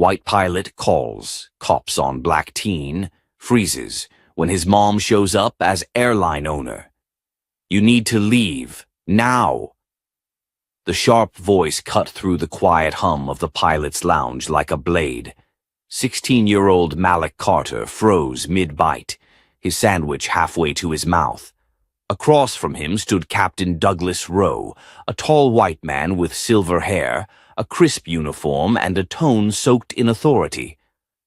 White pilot calls, cops on black teen, freezes when his mom shows up as airline owner. You need to leave, now. The sharp voice cut through the quiet hum of the pilot's lounge like a blade. 16-year-old Malik Carter froze mid-bite, his sandwich halfway to his mouth. Across from him stood Captain Douglas Rowe, a tall white man with silver hair, a crisp uniform, and a tone soaked in authority.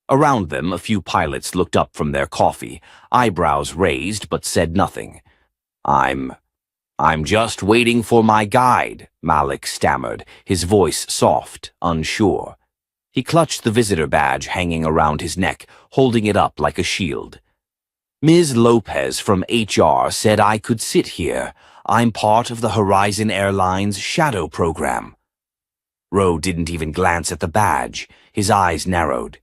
Around them, a few pilots looked up from their coffee, eyebrows raised but said nothing. I'm just waiting for my guide, Malik stammered, his voice soft, unsure. He clutched the visitor badge hanging around his neck, holding it up like a shield. Ms. Lopez from HR said I could sit here. I'm part of the Horizon Airlines shadow program. Rowe didn't even glance at the badge. His eyes narrowed.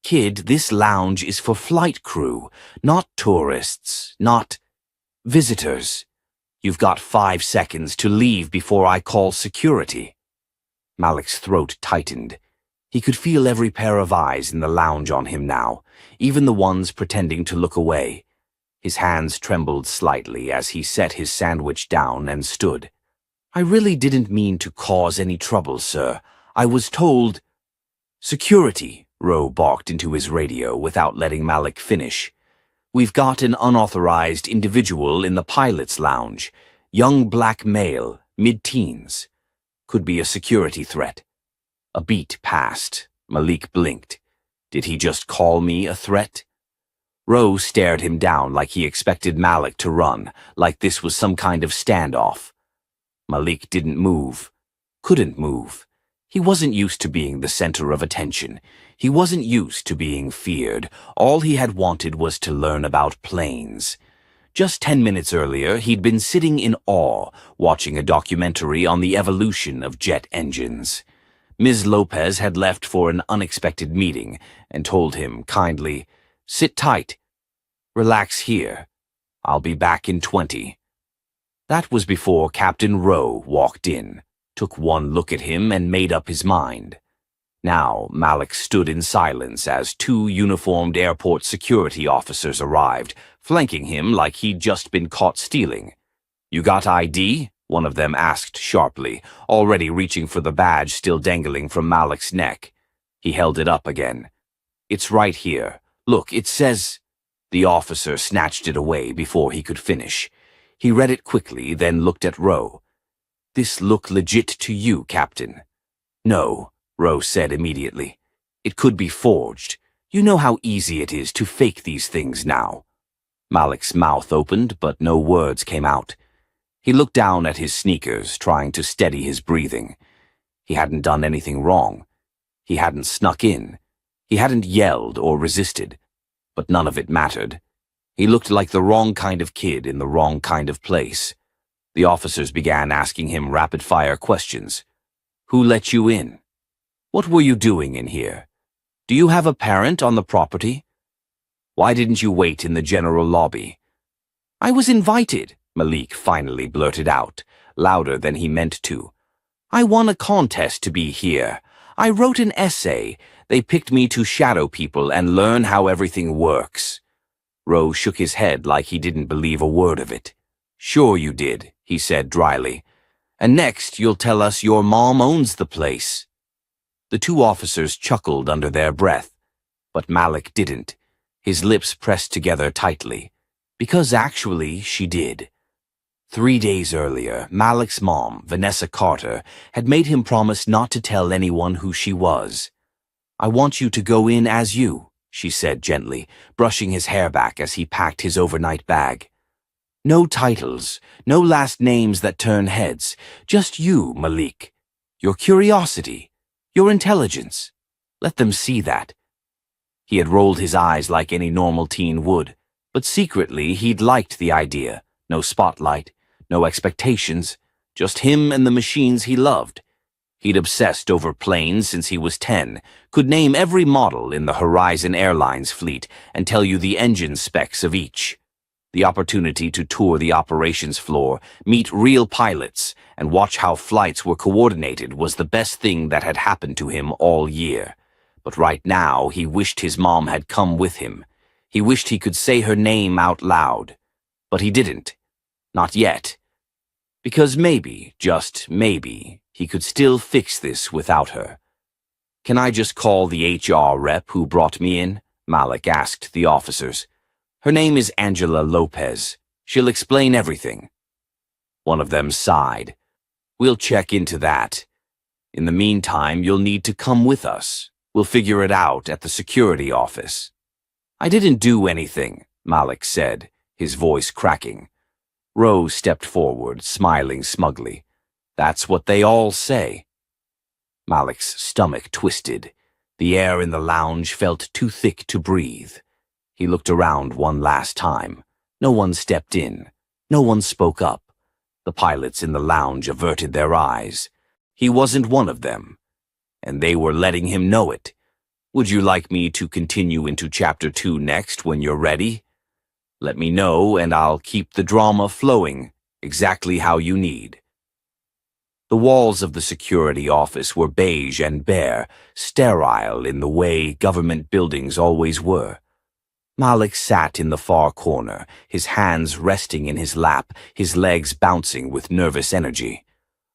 Kid, this lounge is for flight crew, not tourists, not visitors. You've got 5 seconds to leave before I call security. Malik's throat tightened. He could feel every pair of eyes in the lounge on him now, even the ones pretending to look away. His hands trembled slightly as he set his sandwich down and stood. I really didn't mean to cause any trouble, sir. I was told— Security, Rowe barked into his radio without letting Malik finish. We've got an unauthorized individual in the pilot's lounge. Young black male, mid-teens. Could be a security threat. A beat passed. Malik blinked. Did he just call me a threat? Rowe stared him down like he expected Malik to run, like this was some kind of standoff. Malik didn't move. Couldn't move. He wasn't used to being the center of attention. He wasn't used to being feared. All he had wanted was to learn about planes. Just 10 minutes earlier, he'd been sitting in awe, watching a documentary on the evolution of jet engines. Ms. Lopez had left for an unexpected meeting and told him kindly, "Sit tight. Relax here. I'll be back in 20. That was before Captain Rowe walked in, took one look at him and made up his mind. Now Malik stood in silence as 2 uniformed airport security officers arrived, flanking him like he'd just been caught stealing. You got ID? One of them asked sharply, already reaching for the badge still dangling from Malik's neck. He held it up again. It's right here. Look, it says— The officer snatched it away before he could finish. He read it quickly, then looked at Rowe. This look legit to you, Captain? No, Rowe said immediately. It could be forged. You know how easy it is to fake these things now. Malik's mouth opened, but no words came out. He looked down at his sneakers, trying to steady his breathing. He hadn't done anything wrong. He hadn't snuck in. He hadn't yelled or resisted. But none of it mattered. He looked like the wrong kind of kid in the wrong kind of place. The officers began asking him rapid-fire questions. Who let you in? What were you doing in here? Do you have a parent on the property? Why didn't you wait in the general lobby? I was invited, Malik finally blurted out, louder than he meant to. I won a contest to be here. I wrote an essay. They picked me to shadow people and learn how everything works. Rowe shook his head like he didn't believe a word of it. Sure you did, he said dryly. And next you'll tell us your mom owns the place. The 2 officers chuckled under their breath, but Malik didn't. His lips pressed together tightly. Because actually she did. 3 days earlier, Malik's mom, Vanessa Carter, had made him promise not to tell anyone who she was. I want you to go in as you, she said gently, brushing his hair back as he packed his overnight bag. No titles, no last names that turn heads, just you, Malik. Your curiosity, your intelligence. Let them see that. He had rolled his eyes like any normal teen would, but secretly he'd liked the idea. No spotlight, no expectations, just him and the machines he loved. He'd obsessed over planes since he was 10, could name every model in the Horizon Airlines fleet and tell you the engine specs of each. The opportunity to tour the operations floor, meet real pilots, and watch how flights were coordinated was the best thing that had happened to him all year. but right now he wished his mom had come with him. He wished he could say her name out loud. But he didn't. Not yet. Because maybe, just maybe, he could still fix this without her. "Can I just call the HR rep who brought me in?" Malik asked the officers. "Her name is Angela Lopez. She'll explain everything." One of them sighed. "We'll check into that. In the meantime, you'll need to come with us. We'll figure it out at the security office." "I didn't do anything," Malik said, his voice cracking. Rose stepped forward, smiling smugly. "That's what they all say." Malik's stomach twisted. The air in the lounge felt too thick to breathe. He looked around one last time. No one stepped in. No one spoke up. The pilots in the lounge averted their eyes. He wasn't one of them. And they were letting him know it. "Would you like me to continue into Chapter 2 next when you're ready? Let me know and I'll keep the drama flowing, exactly how you need." The walls of the security office were beige and bare, sterile in the way government buildings always were. Malik sat in the far corner, his hands resting in his lap, his legs bouncing with nervous energy.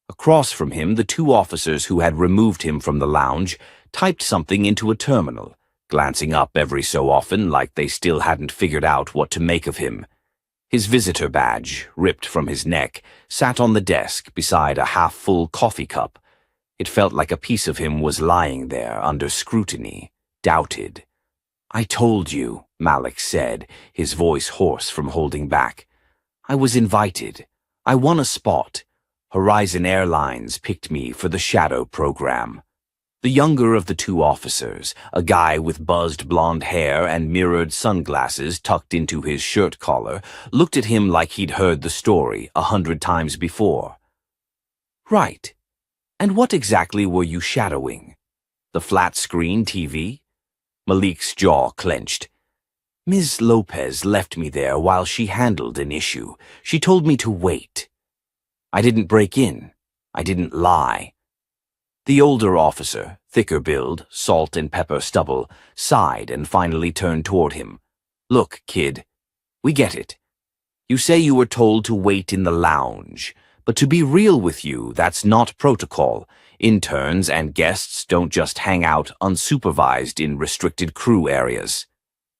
Across from him, the two officers who had removed him from the lounge typed something into a terminal, glancing up every so often like they still hadn't figured out what to make of him. His visitor badge, ripped from his neck, sat on the desk beside a half-full coffee cup. It felt like a piece of him was lying there under scrutiny, doubted. "I told you," Malik said, his voice hoarse from holding back. "I was invited. I won a spot. Horizon Airlines picked me for the Shadow program." The younger of the two officers, a guy with buzzed blonde hair and mirrored sunglasses tucked into his shirt collar, looked at him like he'd heard the story 100 times before. "Right. And what exactly were you shadowing? The flat-screen TV?" Malik's jaw clenched. "Ms. Lopez left me there while she handled an issue. She told me to wait. I didn't break in. I didn't lie." The older officer, thicker build, salt and pepper stubble, sighed and finally turned toward him. "Look, kid, we get it. You say you were told to wait in the lounge, but to be real with you, that's not protocol. Interns and guests don't just hang out unsupervised in restricted crew areas."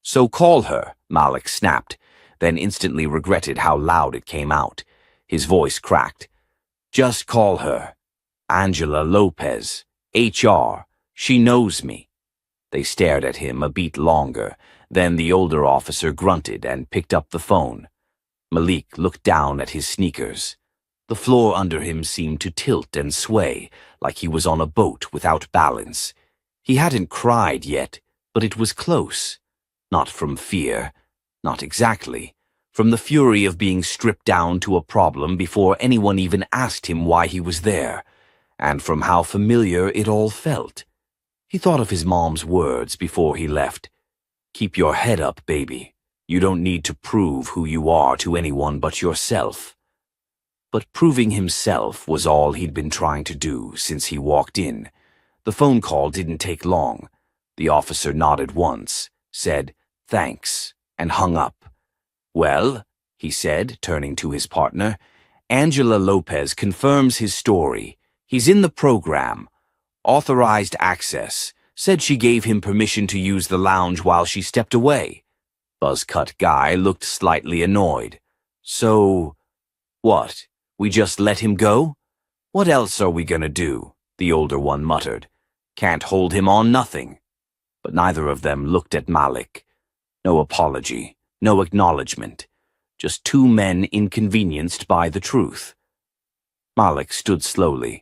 "So call her," Malik snapped, then instantly regretted how loud it came out. His voice cracked. "Just call her. Angela Lopez, HR. She knows me." They stared at him a beat longer. Then the older officer grunted and picked up the phone. Malik looked down at his sneakers. The floor under him seemed to tilt and sway, like he was on a boat without balance. He hadn't cried yet, but it was close. Not from fear. Not exactly. From the fury of being stripped down to a problem before anyone even asked him why he was there. And from how familiar it all felt. He thought of his mom's words before he left. "Keep your head up, baby. You don't need to prove who you are to anyone but yourself." But proving himself was all he'd been trying to do since he walked in. The phone call didn't take long. The officer nodded once, said, "Thanks," and hung up. "Well," he said, turning to his partner, "Angela Lopez confirms his story. He's in the program. Authorized access. Said she gave him permission to use the lounge while she stepped away." Buzzcut guy looked slightly annoyed. "So, what? We just let him go? What else are we gonna do?" the older one muttered. "Can't hold him on nothing." But neither of them looked at Malik. No apology, no acknowledgement. Just two men inconvenienced by the truth. Malik stood slowly.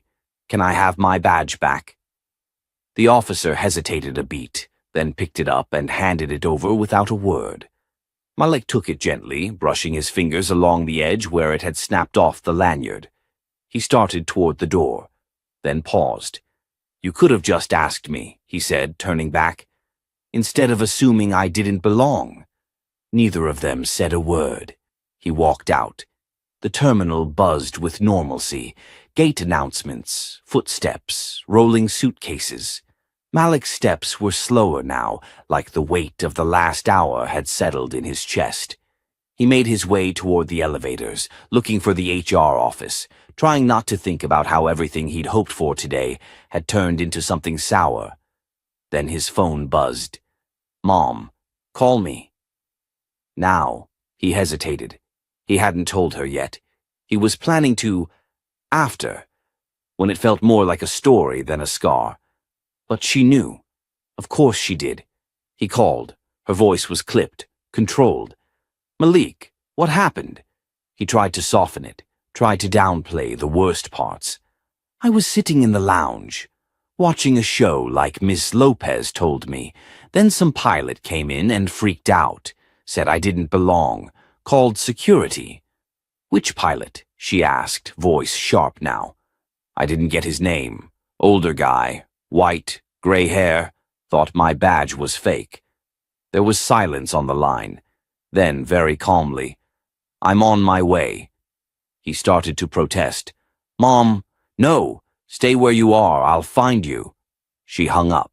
"Can I have my badge back?" The officer hesitated a beat, then picked it up and handed it over without a word. Malik took it gently, brushing his fingers along the edge where it had snapped off the lanyard. He started toward the door, then paused. "You could have just asked me," he said, turning back, "instead of assuming I didn't belong." Neither of them said a word. He walked out. The terminal buzzed with normalcy. Gate announcements, footsteps, rolling suitcases. Malik's steps were slower now, like the weight of the last hour had settled in his chest. He made his way toward the elevators, looking for the HR office, trying not to think about how everything he'd hoped for today had turned into something sour. Then his phone buzzed. "Mom, call me." Now, he hesitated. He hadn't told her yet. He was planning to, after, when it felt more like a story than a scar. But she knew. Of course she did. He called. Her voice was clipped, controlled. "Malik, what happened?" He tried to soften it, tried to downplay the worst parts. "I was sitting in the lounge, watching a show like Miss Lopez told me. Then some pilot came in and freaked out, said I didn't belong, called security." "Which pilot?" she asked, voice sharp now. "I didn't get his name. Older guy, white, gray hair, thought my badge was fake." There was silence on the line. Then, very calmly, "I'm on my way." He started to protest. "Mom, no, stay where you are, I'll find you." She hung up.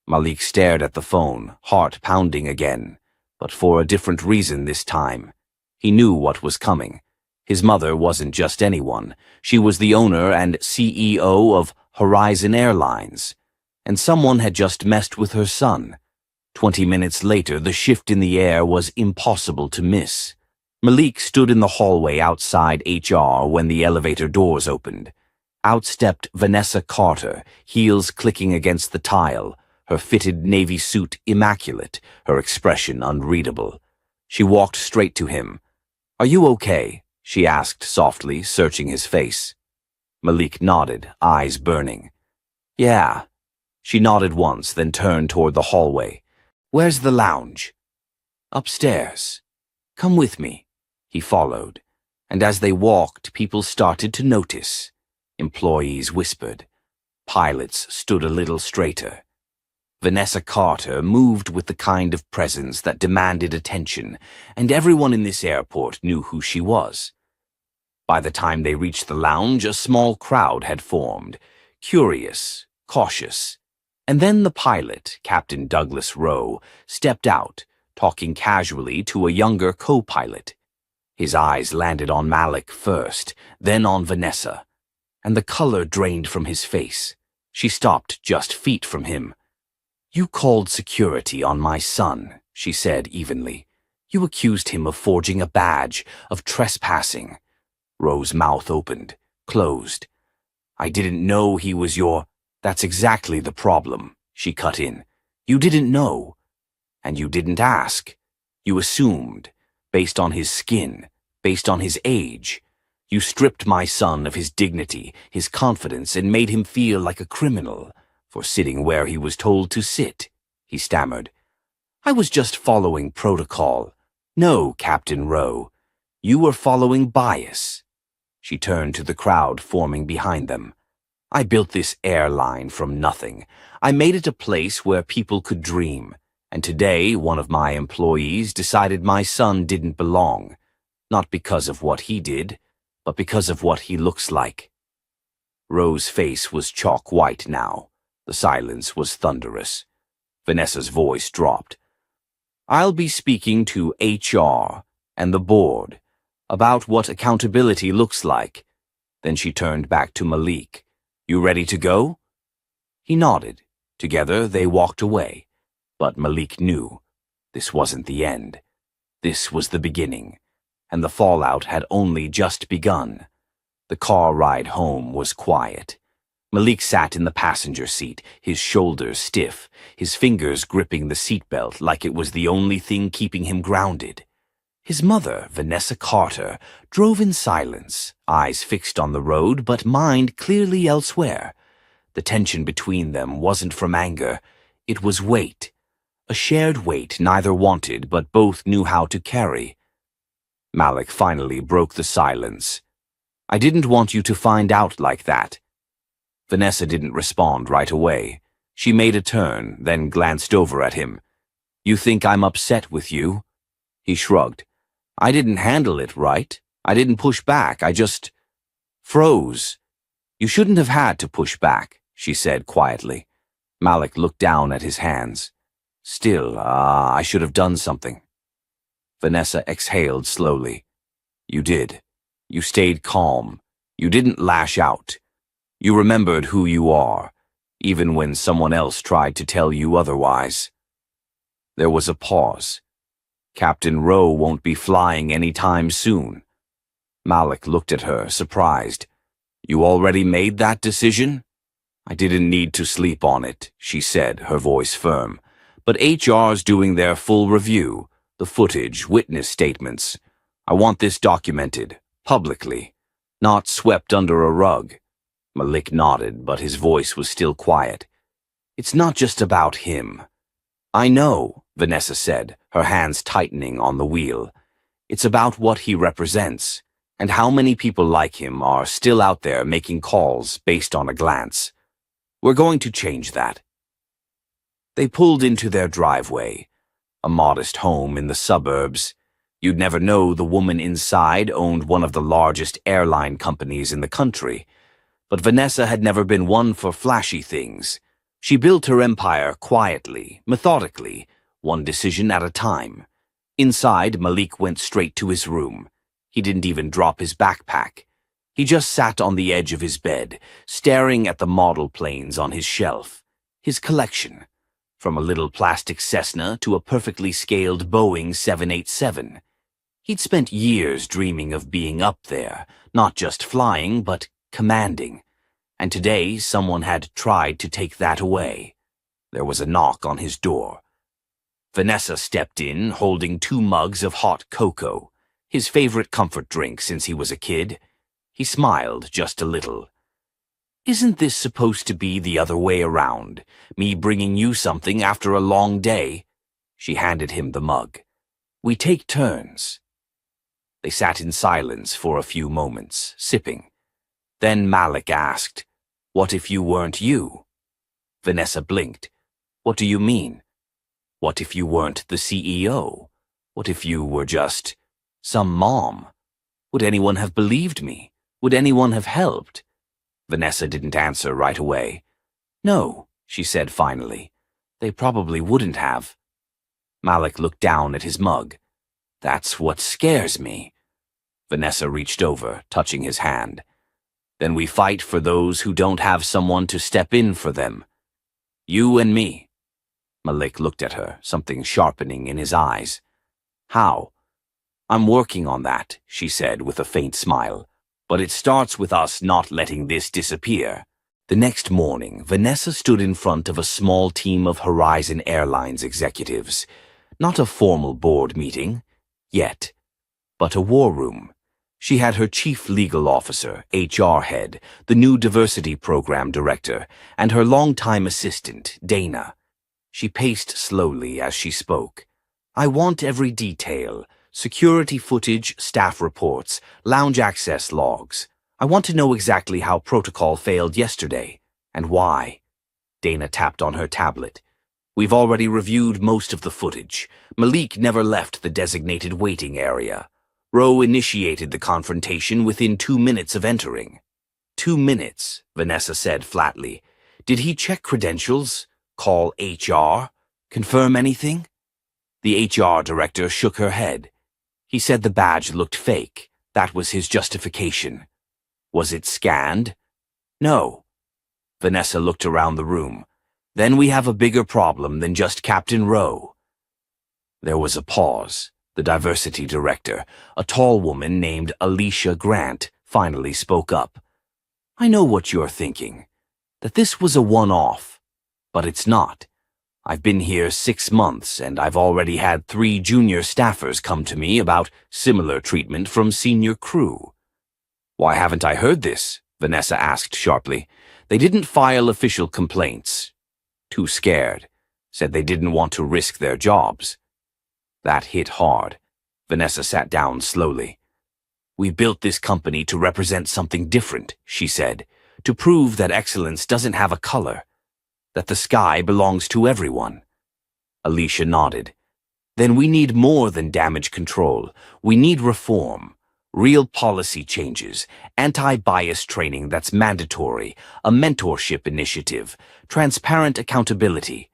Malik stared at the phone, heart pounding again, but for a different reason this time. He knew what was coming. His mother wasn't just anyone. She was the owner and CEO of Horizon Airlines. And someone had just messed with her son. 20 minutes later, the shift in the air was impossible to miss. Malik stood in the hallway outside HR when the elevator doors opened. Out stepped Vanessa Carter, heels clicking against the tile, her fitted navy suit immaculate, her expression unreadable. She walked straight to him. "Are you okay?" she asked softly, searching his face. Malik nodded, eyes burning. "Yeah." She nodded once, then turned toward the hallway. "Where's the lounge?" "Upstairs." "Come with me." He followed, and as they walked, people started to notice. Employees whispered. Pilots stood a little straighter. Vanessa Carter moved with the kind of presence that demanded attention, and everyone in this airport knew who she was. By the time they reached the lounge, a small crowd had formed, curious, cautious. And then the pilot, Captain Douglas Rowe, stepped out, talking casually to a younger co-pilot. His eyes landed on Malik first, then on Vanessa, and the color drained from his face. She stopped just feet from him. "You called security on my son," she said evenly. "You accused him of forging a badge, of trespassing." Rowe's mouth opened, closed. "I didn't know he was your—" "That's exactly the problem," she cut in. "You didn't know. And you didn't ask. You assumed, based on his skin, based on his age. You stripped my son of his dignity, his confidence, and made him feel like a criminal for sitting where he was told to sit," he stammered. "I was just following protocol." "No, Captain Rowe. You were following bias." She turned to the crowd forming behind them. "I built this airline from nothing. I made it a place where people could dream. And today, one of my employees decided my son didn't belong. Not because of what he did, but because of what he looks like." Rowe's face was chalk white now. The silence was thunderous. Vanessa's voice dropped. "I'll be speaking to HR and the board about what accountability looks like." Then she turned back to Malik. "You ready to go?" He nodded. Together they walked away. But Malik knew this wasn't the end. This was the beginning, and the fallout had only just begun. The car ride home was quiet. Malik sat in the passenger seat, his shoulders stiff, his fingers gripping the seatbelt like it was the only thing keeping him grounded. His mother, Vanessa Carter, drove in silence, eyes fixed on the road, but mind clearly elsewhere. The tension between them wasn't from anger. It was weight. A shared weight neither wanted, but both knew how to carry. Malik finally broke the silence. "I didn't want you to find out like that." Vanessa didn't respond right away. She made a turn, then glanced over at him. "You think I'm upset with you?" He shrugged. "I didn't handle it right. I didn't push back. I just froze." "You shouldn't have had to push back," she said quietly. Malik looked down at his hands. Still, I should have done something. Vanessa exhaled slowly. You did. You stayed calm. You didn't lash out. You remembered who you are, even when someone else tried to tell you otherwise. There was a pause. Captain Rowe won't be flying any time soon. Malik looked at her, surprised. You already made that decision? I didn't need to sleep on it, she said, her voice firm. But HR's doing their full review, the footage, witness statements. I want this documented, publicly, not swept under a rug. Malik nodded, but his voice was still quiet. It's not just about him. I know, Vanessa said, her hands tightening on the wheel. It's about what he represents, and how many people like him are still out there making calls based on a glance. We're going to change that. They pulled into their driveway, a modest home in the suburbs. You'd never know the woman inside owned one of the largest airline companies in the country. But Vanessa had never been one for flashy things. She built her empire quietly, methodically, one decision at a time. Inside, Malik went straight to his room. He didn't even drop his backpack. He just sat on the edge of his bed, staring at the model planes on his shelf. His collection. From a little plastic Cessna to a perfectly scaled Boeing 787. He'd spent years dreaming of being up there, not just flying, but commanding. And today someone had tried to take that away. There was a knock on his door. Vanessa stepped in, holding 2 mugs of hot cocoa, his favorite comfort drink since he was a kid. He smiled just a little. Isn't this supposed to be the other way around, me bringing you something after a long day? She handed him the mug. We take turns. They sat in silence for a few moments, sipping. Then Malik asked, What if you weren't you? Vanessa blinked. What do you mean? What if you weren't the CEO? What if you were just some mom? Would anyone have believed me? Would anyone have helped? Vanessa didn't answer right away. No, she said finally. They probably wouldn't have. Malik looked down at his mug. That's what scares me. Vanessa reached over, touching his hand. Then we fight for those who don't have someone to step in for them. You and me. Malik looked at her, something sharpening in his eyes. How? I'm working on that, she said with a faint smile. But it starts with us not letting this disappear. The next morning, Vanessa stood in front of a small team of Horizon Airlines executives. Not a formal board meeting, yet, but a war room. She had her chief legal officer, HR head, the new diversity program director, and her longtime assistant, Dana. She paced slowly as she spoke. I want every detail. Security footage, staff reports, lounge access logs. I want to know exactly how protocol failed yesterday, and why. Dana tapped on her tablet. We've already reviewed most of the footage. Malik never left the designated waiting area. Rowe initiated the confrontation within 2 minutes of entering. 2 minutes, Vanessa said flatly. Did he check credentials? Call HR? Confirm anything? The HR director shook her head. He said the badge looked fake. That was his justification. Was it scanned? No. Vanessa looked around the room. Then we have a bigger problem than just Captain Rowe. There was a pause. The diversity director, a tall woman named Alicia Grant, finally spoke up. I know what you're thinking, that this was a one-off, but it's not. I've been here 6 months, and I've already had 3 junior staffers come to me about similar treatment from senior crew. Why haven't I heard this? Vanessa asked sharply. They didn't file official complaints. Too scared. Said they didn't want to risk their jobs. That hit hard. Vanessa sat down slowly. We built this company to represent something different, she said, to prove that excellence doesn't have a color, that the sky belongs to everyone. Alicia nodded. Then we need more than damage control. We need reform. Real policy changes, anti-bias training that's mandatory, a mentorship initiative, transparent accountability.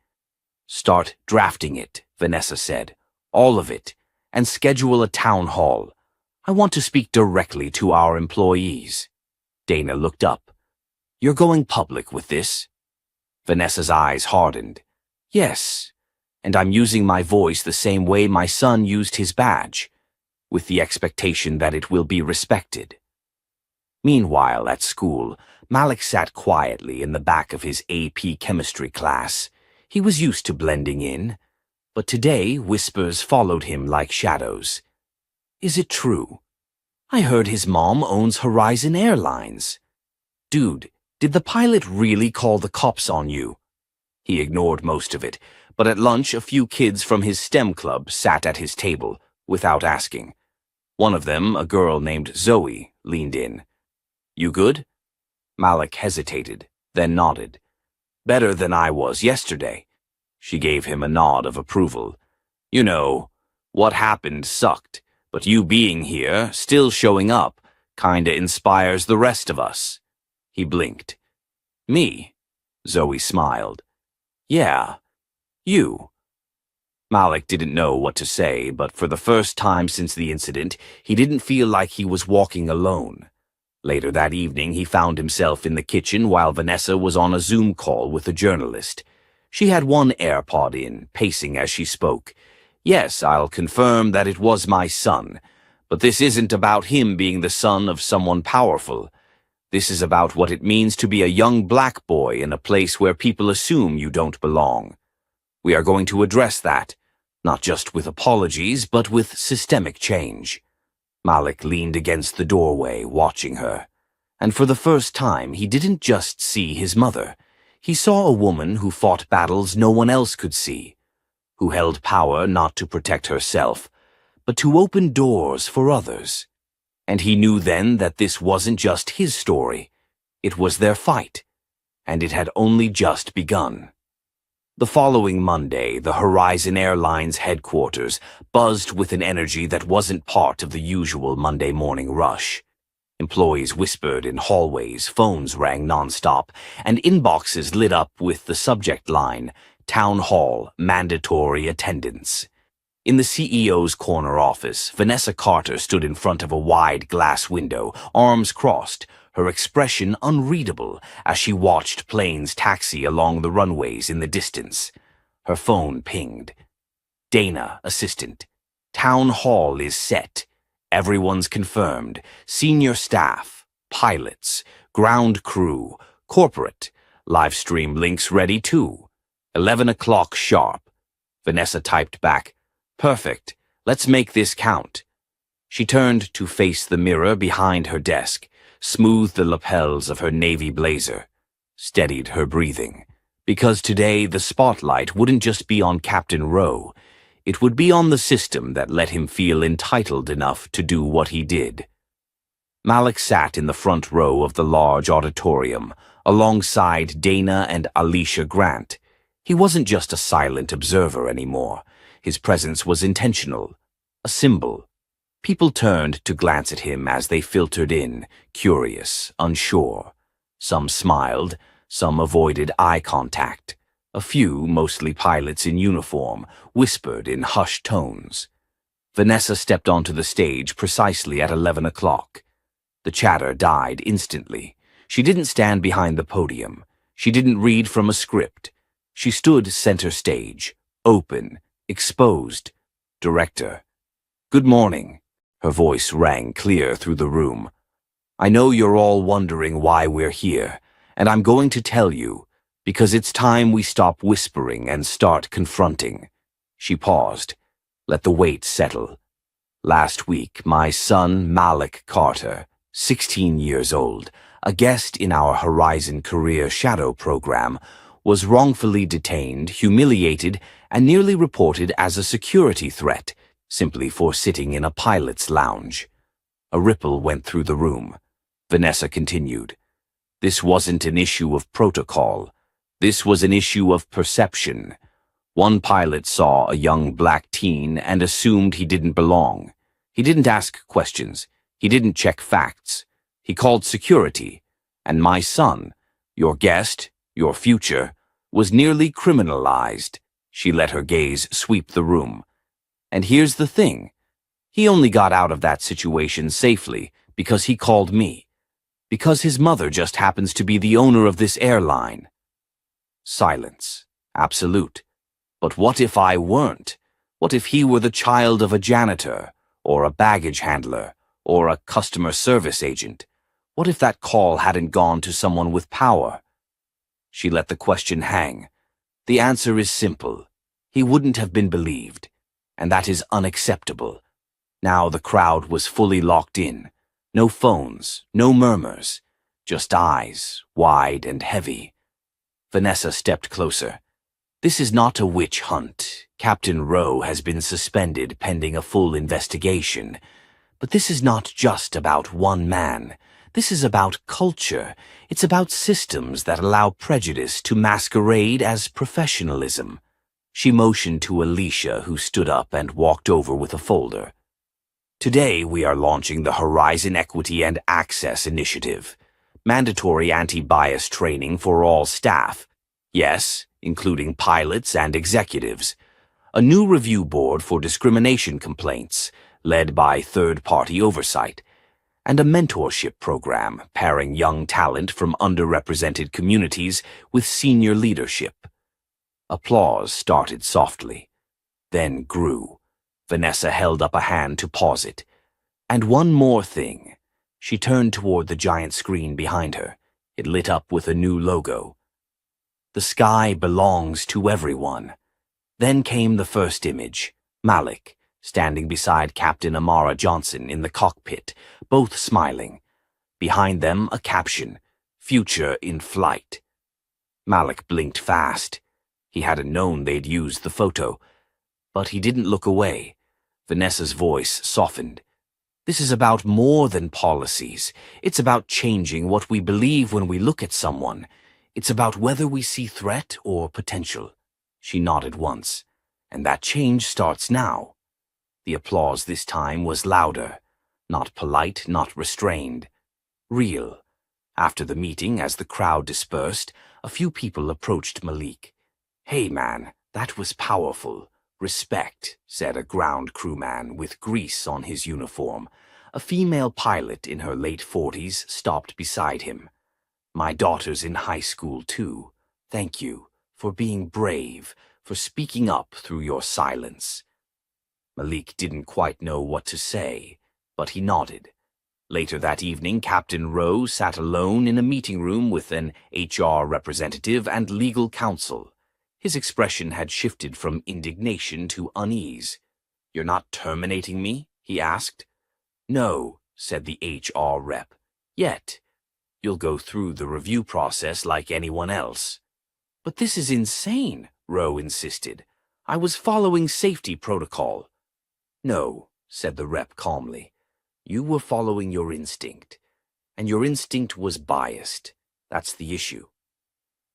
Start drafting it, Vanessa said. All of it. And schedule a town hall. I want to speak directly to our employees. Dana looked up. You're going public with this? Vanessa's eyes hardened. Yes, and I'm using my voice the same way my son used his badge, with the expectation that it will be respected. Meanwhile, at school, Malik sat quietly in the back of his AP chemistry class. He was used to blending in, but today whispers followed him like shadows. Is it true? I heard his mom owns Horizon Airlines. Dude, did the pilot really call the cops on you? He ignored most of it, but at lunch a few kids from his STEM club sat at his table, without asking. One of them, a girl named Zoe, leaned in. You good? Malik hesitated, then nodded. Better than I was yesterday. She gave him a nod of approval. You know, what happened sucked, but you being here, still showing up, kinda inspires the rest of us. He blinked. Me? Zoe smiled. Yeah, you. Malik didn't know what to say, but for the first time since the incident, he didn't feel like he was walking alone. Later that evening, he found himself in the kitchen while Vanessa was on a Zoom call with a journalist. She had one AirPod in, pacing as she spoke. Yes, I'll confirm that it was my son, but this isn't about him being the son of someone powerful. This is about what it means to be a young black boy in a place where people assume you don't belong. We are going to address that, not just with apologies, but with systemic change. Malik leaned against the doorway, watching her. And for the first time, he didn't just see his mother. He saw a woman who fought battles no one else could see, who held power not to protect herself, but to open doors for others. And he knew then that this wasn't just his story. It was their fight, and it had only just begun. The following Monday, the Horizon Airlines headquarters buzzed with an energy that wasn't part of the usual Monday morning rush. Employees whispered in hallways, phones rang nonstop, and inboxes lit up with the subject line, Town Hall, Mandatory Attendance. In the CEO's corner office, Vanessa Carter stood in front of a wide glass window, arms crossed, her expression unreadable as she watched planes taxi along the runways in the distance. Her phone pinged. Dana, assistant. Town hall is set. Everyone's confirmed. Senior staff, pilots, ground crew, corporate. Live stream links ready too. 11 o'clock sharp. Vanessa typed back, Perfect. Let's make this count. She turned to face the mirror behind her desk, smoothed the lapels of her navy blazer, steadied her breathing. Because today the spotlight wouldn't just be on Captain Rowe, it would be on the system that let him feel entitled enough to do what he did. Malik sat in the front row of the large auditorium, alongside Dana and Alicia Grant. He wasn't just a silent observer anymore. His presence was intentional, a symbol. People turned to glance at him as they filtered in, curious, unsure. Some smiled, some avoided eye contact. A few, mostly pilots in uniform, whispered in hushed tones. Vanessa stepped onto the stage precisely at 11 o'clock. The chatter died instantly. She didn't stand behind the podium. She didn't read from a script. She stood center stage, open, exposed. Director. Good morning. Her voice rang clear through the room. I know you're all wondering why we're here, and I'm going to tell you, because it's time we stop whispering and start confronting. She paused. Let the weight settle. Last week, my son, Malik Carter, 16 years old, a guest in our Horizon Career Shadow program, was wrongfully detained, humiliated, and nearly reported as a security threat, simply for sitting in a pilot's lounge. A ripple went through the room. Vanessa continued. This wasn't an issue of protocol. This was an issue of perception. One pilot saw a young black teen and assumed he didn't belong. He didn't ask questions. He didn't check facts. He called security. And my son, your guest, your future, was nearly criminalized. She let her gaze sweep the room. And here's the thing. He only got out of that situation safely because he called me. Because his mother just happens to be the owner of this airline. Silence. Absolute. But what if I weren't? What if he were the child of a janitor, or a baggage handler, or a customer service agent? What if that call hadn't gone to someone with power? She let the question hang. The answer is simple. He wouldn't have been believed, and that is unacceptable. Now the crowd was fully locked in. No phones, no murmurs, just eyes, wide and heavy. Vanessa stepped closer. This is not a witch hunt. Captain Rowe has been suspended pending a full investigation. But this is not just about one man. This is about culture. It's about systems that allow prejudice to masquerade as professionalism. She motioned to Alicia, who stood up and walked over with a folder. Today we are launching the Horizon Equity and Access Initiative. Mandatory anti-bias training for all staff. Yes, including pilots and executives. A new review board for discrimination complaints, led by third-party oversight. And a mentorship program pairing young talent from underrepresented communities with senior leadership. Applause started softly, then grew. Vanessa held up a hand to pause it. And one more thing. She turned toward the giant screen behind her. It lit up with a new logo. The sky belongs to everyone. Then came the first image, Malik, standing beside Captain Amara Johnson in the cockpit, both smiling. Behind them, a caption, Future in Flight. Malik blinked fast. He hadn't known they'd used the photo. But he didn't look away. Vanessa's voice softened. This is about more than policies. It's about changing what we believe when we look at someone. It's about whether we see threat or potential. She nodded once. And that change starts now. The applause this time was louder. Not polite, not restrained. Real. After the meeting, as the crowd dispersed, a few people approached Malik. Hey man, that was powerful. Respect, said a ground crewman with grease on his uniform. A female pilot in her late 40s stopped beside him. My daughter's in high school too. Thank you for being brave, for speaking up through your silence. Malik didn't quite know what to say, but he nodded. Later that evening, Captain Rowe sat alone in a meeting room with an HR representative and legal counsel. His expression had shifted from indignation to unease. You're not terminating me? He asked. No, said the HR rep. Yet. You'll go through the review process like anyone else. But this is insane, Rowe insisted. I was following safety protocol. No, said the rep calmly. You were following your instinct. And your instinct was biased. That's the issue.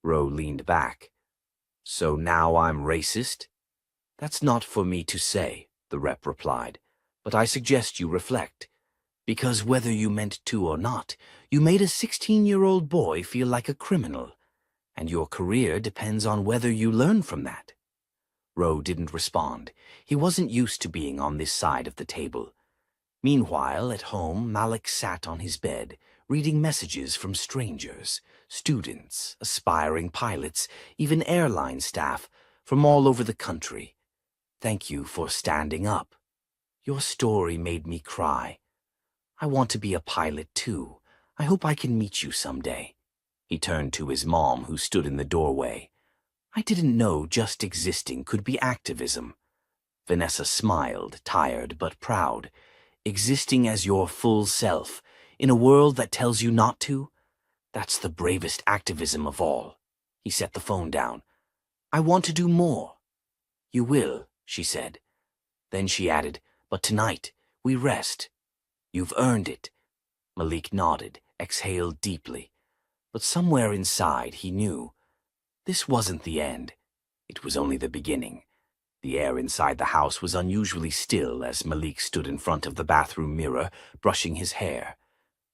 Rowe leaned back. So now I'm racist? That's not for me to say, the rep replied. But I suggest you reflect. Because whether you meant to or not, you made a 16-year-old boy feel like a criminal. And your career depends on whether you learn from that. Rowe didn't respond. He wasn't used to being on this side of the table. Meanwhile, at home, Malik sat on his bed, reading messages from strangers, students, aspiring pilots, even airline staff from all over the country. Thank you for standing up. Your story made me cry. I want to be a pilot too. I hope I can meet you someday. He turned to his mom, who stood in the doorway. I didn't know just existing could be activism. Vanessa smiled, tired but proud. Existing as your full self, in a world that tells you not to? That's the bravest activism of all. He set the phone down. I want to do more. You will, she said. Then she added, but tonight, we rest. You've earned it. Malik nodded, exhaled deeply. But somewhere inside he knew. This wasn't the end. It was only the beginning. The air inside the house was unusually still as Malik stood in front of the bathroom mirror, brushing his hair.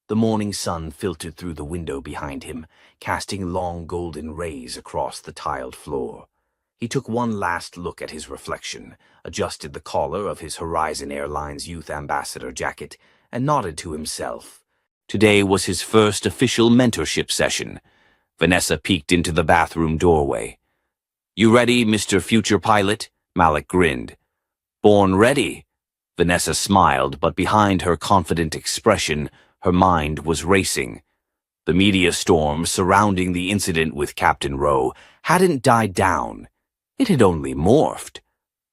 The morning sun filtered through the window behind him, casting long golden rays across the tiled floor. He took one last look at his reflection, adjusted the collar of his Horizon Airlines Youth Ambassador jacket, and nodded to himself. Today was his first official mentorship session. Vanessa peeked into the bathroom doorway. "You ready, Mr. Future Pilot?" Malik grinned. "Born ready." Vanessa smiled, but behind her confident expression, her mind was racing. The media storm surrounding the incident with Captain Rowe hadn't died down. It had only morphed.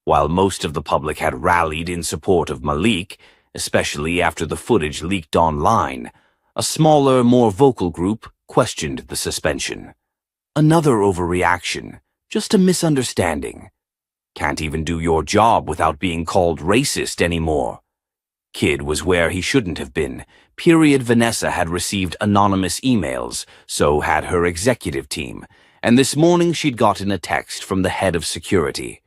While most of the public had rallied in support of Malik, especially after the footage leaked online, a smaller, more vocal group questioned the suspension. Another overreaction, just a misunderstanding. Can't even do your job without being called racist anymore. Kid was where he shouldn't have been. Vanessa had received anonymous emails, so had her executive team, and this morning she'd gotten a text from the head of security.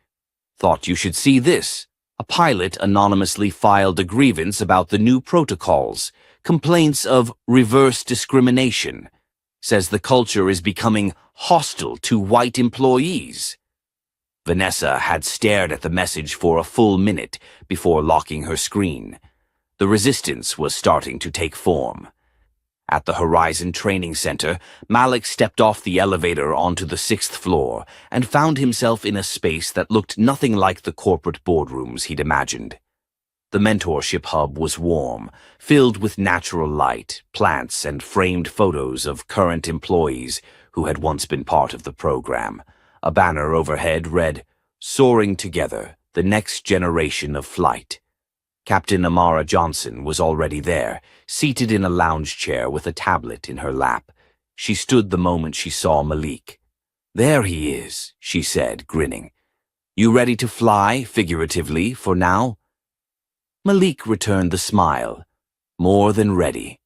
"Thought you should see this." A pilot anonymously filed a grievance about the new protocols, complaints of reverse discrimination. Says the culture is becoming hostile to white employees. Vanessa had stared at the message for a full minute before locking her screen. The resistance was starting to take form. At the Horizon Training Center, Malik stepped off the elevator onto the 6th floor and found himself in a space that looked nothing like the corporate boardrooms he'd imagined. The mentorship hub was warm, filled with natural light, plants, and framed photos of current employees who had once been part of the program. A banner overhead read, "Soaring Together, the Next Generation of Flight." Captain Amara Johnson was already there, seated in a lounge chair with a tablet in her lap. She stood the moment she saw Malik. "There he is," she said, grinning. "You ready to fly, figuratively, for now?" Malik returned the smile. More than ready.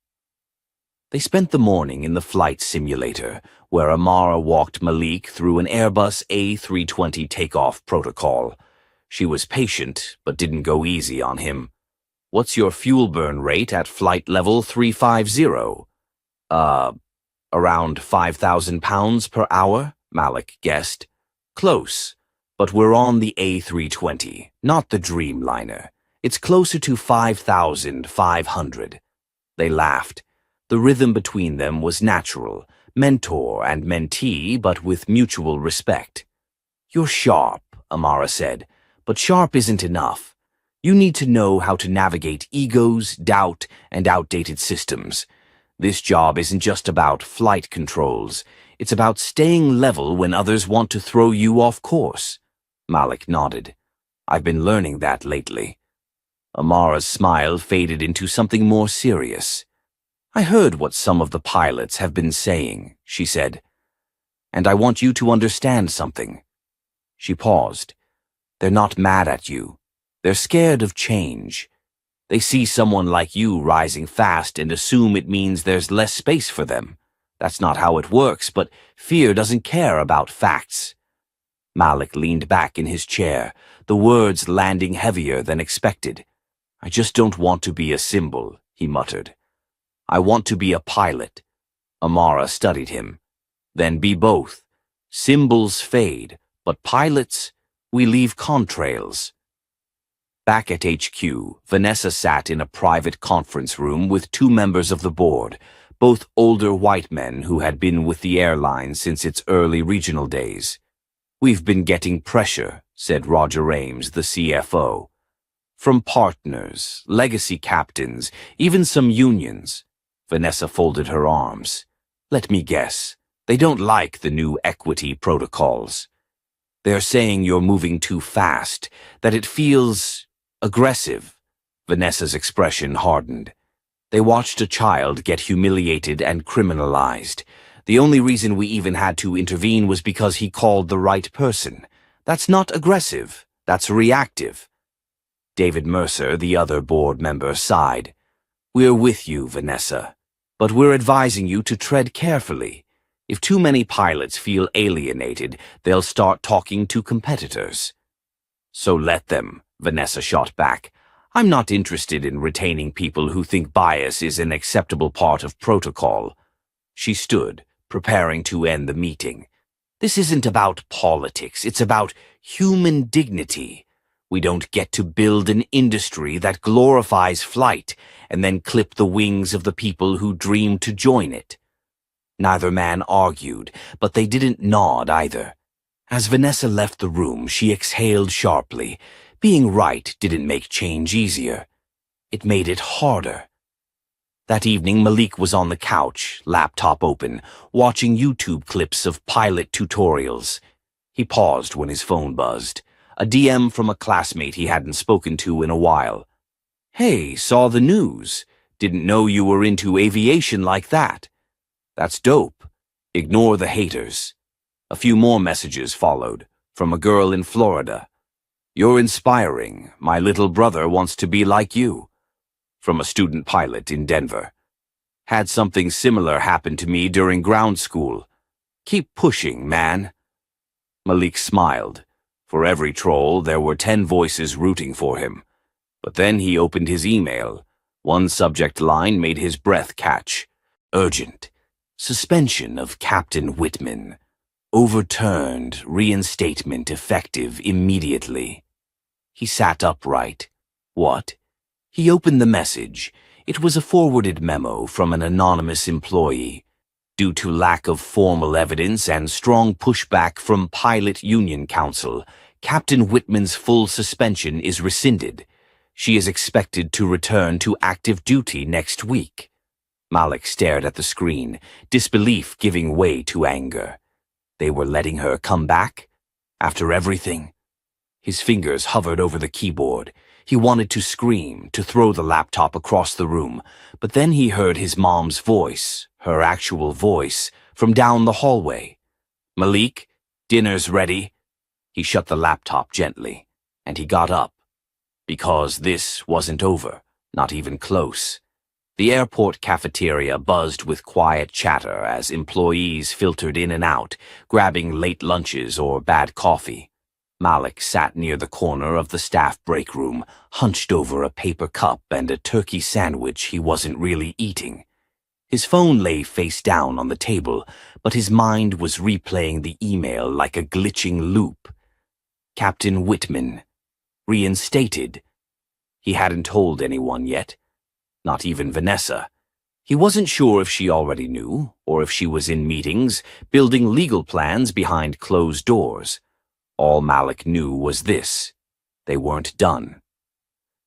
They spent the morning in the flight simulator, where Amara walked Malik through an Airbus A320 takeoff protocol. She was patient, but didn't go easy on him. "What's your fuel burn rate at flight level 350? Around 5,000 pounds per hour, Malik guessed. "Close, but we're on the A320, not the Dreamliner. It's closer to 5,500. They laughed. The rhythm between them was natural, mentor and mentee, but with mutual respect. "You're sharp," Amara said, "but sharp isn't enough. You need to know how to navigate egos, doubt, and outdated systems. This job isn't just about flight controls. It's about staying level when others want to throw you off course." Malik nodded. "I've been learning that lately." Amara's smile faded into something more serious. "I heard what some of the pilots have been saying," she said. "And I want you to understand something." She paused. "They're not mad at you. They're scared of change. They see someone like you rising fast and assume it means there's less space for them. That's not how it works, but fear doesn't care about facts." Malik leaned back in his chair, the words landing heavier than expected. "I just don't want to be a symbol," he muttered. "I want to be a pilot." Amara studied him. "Then be both. Symbols fade, but pilots, we leave contrails." Back at HQ, Vanessa sat in a private conference room with two members of the board, both older white men who had been with the airline since its early regional days. "We've been getting pressure," said Roger Ames, the CFO. "From partners, legacy captains, even some unions." Vanessa folded her arms. "Let me guess. They don't like the new equity protocols. They're saying you're moving too fast, that it feels aggressive." Vanessa's expression hardened. "They watched a child get humiliated and criminalized. The only reason we even had to intervene was because he called the right person. That's not aggressive. That's reactive." David Mercer, the other board member, sighed. "We're with you, Vanessa, but we're advising you to tread carefully. If too many pilots feel alienated, they'll start talking to competitors." So let them, Vanessa shot back. I'm not interested in retaining people who think bias is an acceptable part of protocol. She stood, preparing to end the meeting. This isn't about politics, it's about human dignity. We don't get to build an industry that glorifies flight and then clip the wings of the people who dream to join it. Neither man argued, but they didn't nod either. As Vanessa left the room, she exhaled sharply. Being right didn't make change easier. It made it harder. That evening, Malik was on the couch, laptop open, watching YouTube clips of pilot tutorials. He paused when his phone buzzed. A DM from a classmate he hadn't spoken to in a while. "Hey, saw the news. Didn't know you were into aviation like that. That's dope. Ignore the haters." A few more messages followed, from a girl in Florida. "You're inspiring. My little brother wants to be like you." From a student pilot in Denver. "Had something similar happen to me during ground school. Keep pushing, man." Malik smiled. For every troll, there were 10 voices rooting for him. But then he opened his email. One subject line made his breath catch. Urgent. Suspension of Captain Whitman. Overturned. Reinstatement effective immediately. He sat upright. What? He opened the message. It was a forwarded memo from an anonymous employee. Due to lack of formal evidence and strong pushback from Pilot Union Council, Captain Whitman's full suspension is rescinded. She is expected to return to active duty next week. Malik stared at the screen, disbelief giving way to anger. They were letting her come back? After everything? His fingers hovered over the keyboard. He wanted to scream, to throw the laptop across the room, but then he heard his mom's voice, her actual voice, from down the hallway. "Malik, dinner's ready." He shut the laptop gently, and he got up. Because this wasn't over, not even close. The airport cafeteria buzzed with quiet chatter as employees filtered in and out, grabbing late lunches or bad coffee. Malik sat near the corner of the staff break room, hunched over a paper cup and a turkey sandwich he wasn't really eating. His phone lay face down on the table, but his mind was replaying the email like a glitching loop. Captain Whitman. Reinstated. He hadn't told anyone yet. Not even Vanessa. He wasn't sure if she already knew, or if she was in meetings, building legal plans behind closed doors. All Malik knew was this. They weren't done.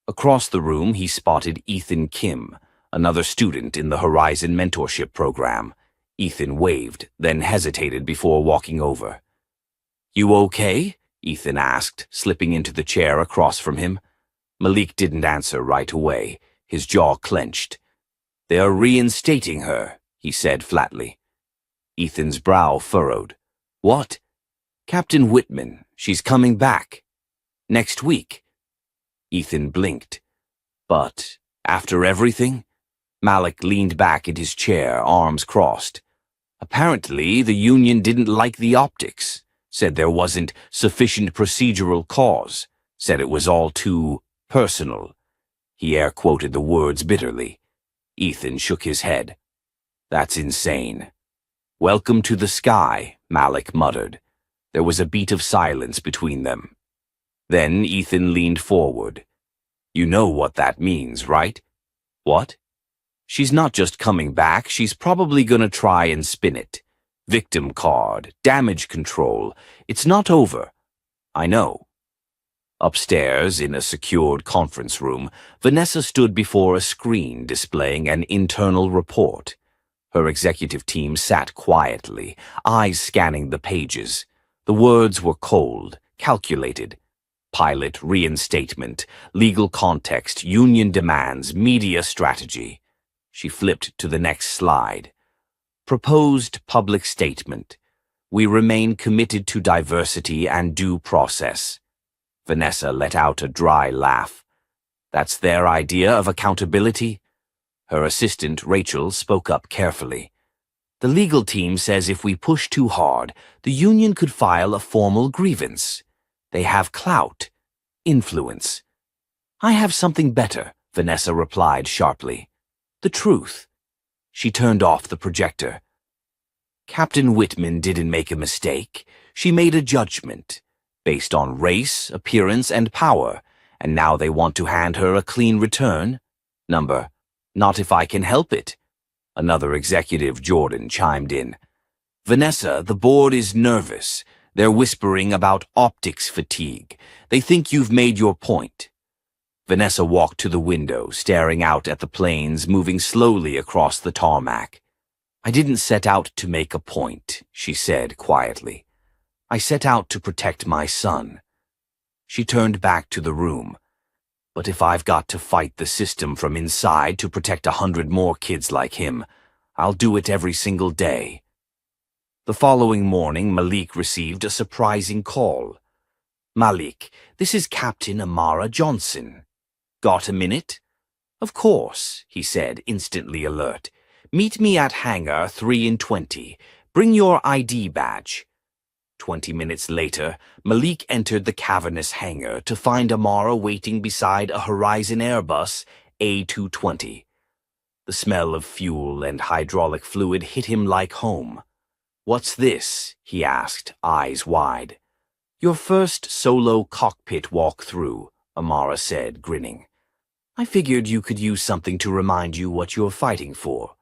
Across the room, he spotted Ethan Kim, another student in the Horizon Mentorship Program. Ethan waved, then hesitated before walking over. "You okay?" Ethan asked, slipping into the chair across from him. Malik didn't answer right away, his jaw clenched. "They're reinstating her," he said flatly. Ethan's brow furrowed. "What?" "Captain Whitman. She's coming back. Next week." Ethan blinked. "But after everything?" Malik leaned back in his chair, arms crossed. "Apparently, the union didn't like the optics, said there wasn't sufficient procedural cause, said it was all too personal." He air-quoted the words bitterly. Ethan shook his head. "That's insane." "Welcome to the sky," Malik muttered. There was a beat of silence between them. Then Ethan leaned forward. "You know what that means, right?" "What?" "She's not just coming back, she's probably gonna try and spin it. Victim card, damage control. It's not over." "I know." Upstairs, in a secured conference room, Vanessa stood before a screen displaying an internal report. Her executive team sat quietly, eyes scanning the pages. The words were cold, calculated. Pilot reinstatement, legal context, union demands, media strategy. She flipped to the next slide. Proposed public statement. We remain committed to diversity and due process. Vanessa let out a dry laugh. That's their idea of accountability? Her assistant, Rachel, spoke up carefully. The legal team says if we push too hard, the union could file a formal grievance. They have clout. influence. I have something better, Vanessa replied sharply. The truth. She turned off the projector. Captain Whitman didn't make a mistake. She made a judgment, based on race, appearance, and power, and now they want to hand her a clean return? Number, not if I can help it. Another executive, Jordan, chimed in. Vanessa, the board is nervous. They're whispering about optics fatigue. They think you've made your point. Vanessa walked to the window, staring out at the planes moving slowly across the tarmac. I didn't set out to make a point, she said quietly. I set out to protect my son. She turned back to the room. But if I've got to fight the system from inside to protect 100 more kids like him, I'll do it every single day. The following morning, Malik received a surprising call. Malik, this is Captain Amara Johnson. Got a minute? Of course, he said, instantly alert. Meet me at hangar 3 in 20. Bring your ID badge. 20 minutes later, Malik entered the cavernous hangar to find Amara waiting beside a Horizon Airbus A220. The smell of fuel and hydraulic fluid hit him like home. What's this? He asked, eyes wide. Your first solo cockpit walk-through, Amara said, grinning. I figured you could use something to remind you what you're fighting for.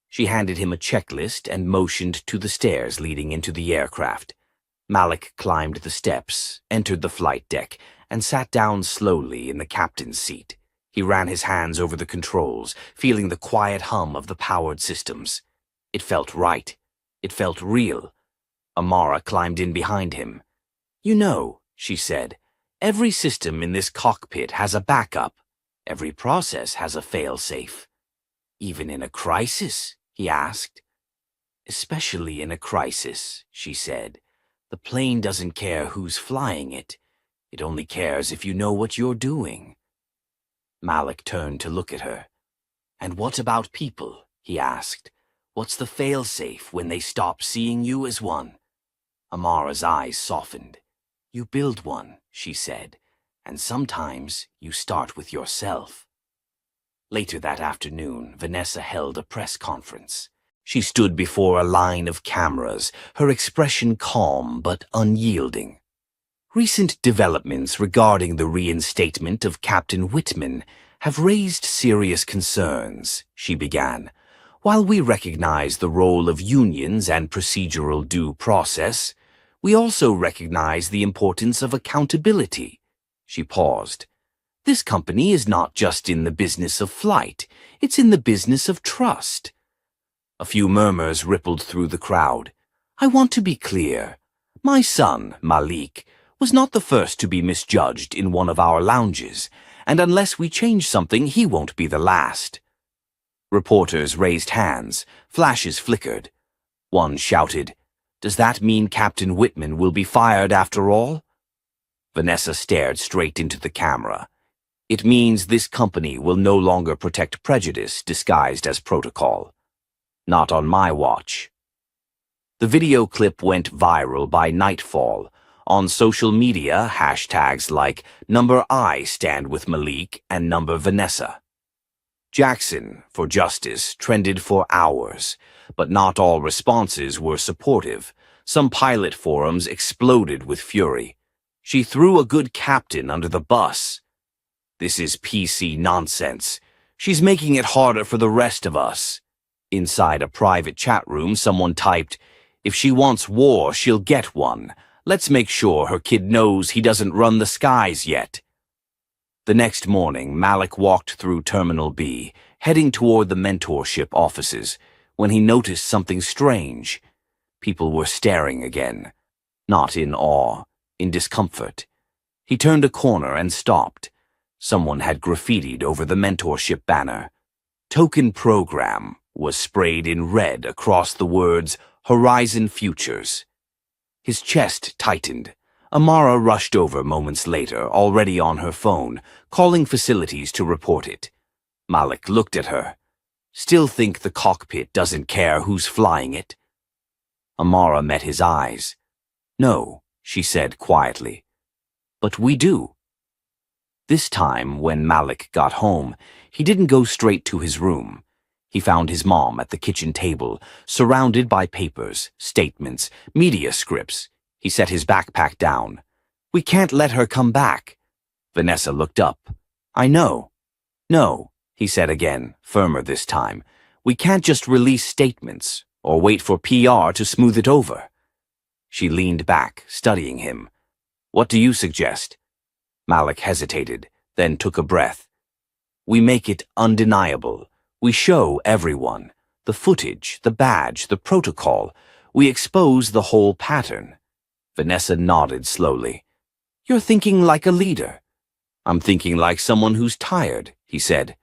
She handed him a checklist and motioned to the stairs leading into the aircraft. Malik climbed the steps, entered the flight deck, and sat down slowly in the captain's seat. He ran his hands over the controls, feeling the quiet hum of the powered systems. It felt right. It felt real. Amara climbed in behind him. You know, she said, every system in this cockpit has a backup. Every process has a fail-safe. Even in a crisis? He asked. Especially in a crisis, she said. The plane doesn't care who's flying it. It only cares if you know what you're doing. Malik turned to look at her. And what about people? He asked. What's the fail-safe when they stop seeing you as one? Amara's eyes softened. You build one, she said, and sometimes you start with yourself. Later that afternoon, Vanessa held a press conference. She stood before a line of cameras, her expression calm but unyielding. Recent developments regarding the reinstatement of Captain Whitman have raised serious concerns, she began. While we recognize the role of unions and procedural due process, we also recognize the importance of accountability. She paused. This company is not just in the business of flight, it's in the business of trust. A few murmurs rippled through the crowd. I want to be clear. My son, Malik, was not the first to be misjudged in one of our lounges, and unless we change something, he won't be the last. Reporters raised hands, flashes flickered. One shouted, Does that mean Captain Whitman will be fired after all? Vanessa stared straight into the camera. It means this company will no longer protect prejudice disguised as protocol. Not on my watch. The video clip went viral by nightfall. On social media, hashtags like #I stand with Malik and #Vanessa. Jackson, for justice, trended for hours, but not all responses were supportive. Some pilot forums exploded with fury. She threw a good captain under the bus. This is PC nonsense. She's making it harder for the rest of us. Inside a private chat room, someone typed, If she wants war, she'll get one. Let's make sure her kid knows he doesn't run the skies yet. The next morning, Malik walked through Terminal B, heading toward the mentorship offices, when he noticed something strange. People were staring again. Not in awe, in discomfort. He turned a corner and stopped. Someone had graffitied over the mentorship banner. Token Program was sprayed in red across the words Horizon Futures. His chest tightened. Amara rushed over moments later, already on her phone, calling facilities to report it. Malik looked at her. Still think the cockpit doesn't care who's flying it? Amara met his eyes. No, she said quietly. But we do. This time, when Malik got home, he didn't go straight to his room. He found his mom at the kitchen table, surrounded by papers, statements, media scripts. He set his backpack down. "We can't let her come back." Vanessa looked up. "I know." "No," he said again, firmer this time. "We can't just release statements or wait for PR to smooth it over." She leaned back, studying him. "What do you suggest?" Malik hesitated, then took a breath. "We make it undeniable. We show everyone. The footage, the badge, the protocol. We expose the whole pattern." Vanessa nodded slowly. "You're thinking like a leader." "I'm thinking like someone who's tired," he said.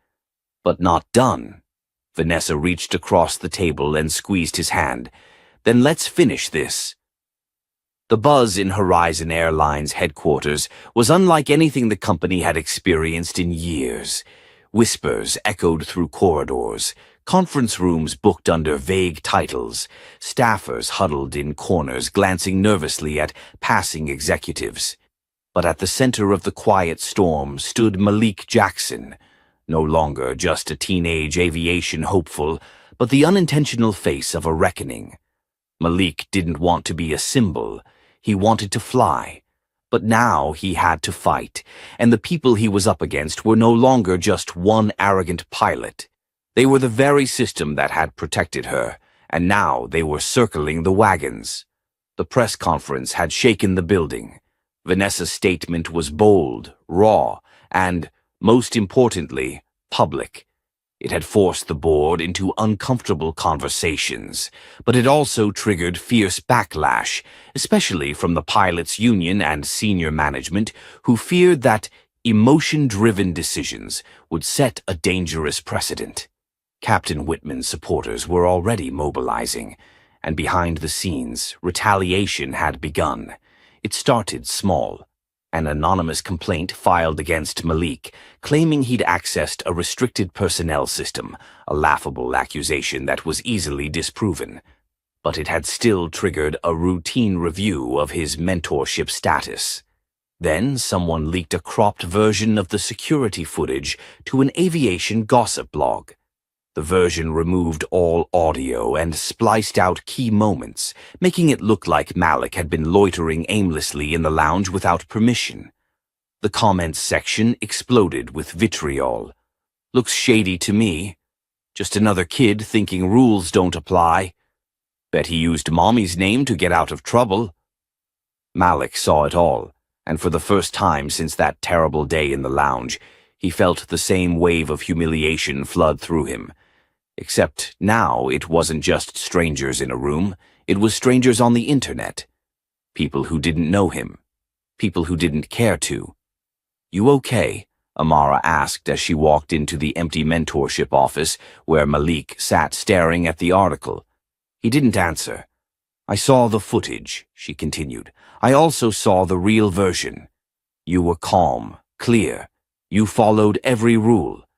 "But not done." Vanessa reached across the table and squeezed his hand. "Then let's finish this." The buzz in Horizon Airlines headquarters was unlike anything the company had experienced in years. Whispers echoed through corridors, conference rooms booked under vague titles, staffers huddled in corners glancing nervously at passing executives. But at the center of the quiet storm stood Malik Jackson, no longer just a teenage aviation hopeful, but the unintentional face of a reckoning. Malik didn't want to be a symbol. He wanted to fly. But now he had to fight, and the people he was up against were no longer just one arrogant pilot. They were the very system that had protected her, and now they were circling the wagons. The press conference had shaken the building. Vanessa's statement was bold, raw, and, most importantly, public. It had forced the board into uncomfortable conversations, but it also triggered fierce backlash, especially from the pilots' union and senior management, who feared that emotion-driven decisions would set a dangerous precedent. Captain Whitman's supporters were already mobilizing, and behind the scenes, retaliation had begun. It started small. An anonymous complaint filed against Malik, claiming he'd accessed a restricted personnel system, a laughable accusation that was easily disproven. But it had still triggered a routine review of his mentorship status. Then someone leaked a cropped version of the security footage to an aviation gossip blog. The version removed all audio and spliced out key moments, making it look like Malik had been loitering aimlessly in the lounge without permission. The comments section exploded with vitriol. "Looks shady to me. Just another kid thinking rules don't apply. Bet he used Mommy's name to get out of trouble." Malik saw it all, and for the first time since that terrible day in the lounge, he felt the same wave of humiliation flood through him. Except now it wasn't just strangers in a room, it was strangers on the internet. People who didn't know him. People who didn't care to. "You okay?" Amara asked as she walked into the empty mentorship office where Malik sat staring at the article. He didn't answer. "I saw the footage," she continued. "I also saw the real version. You were calm, clear. You followed every rule."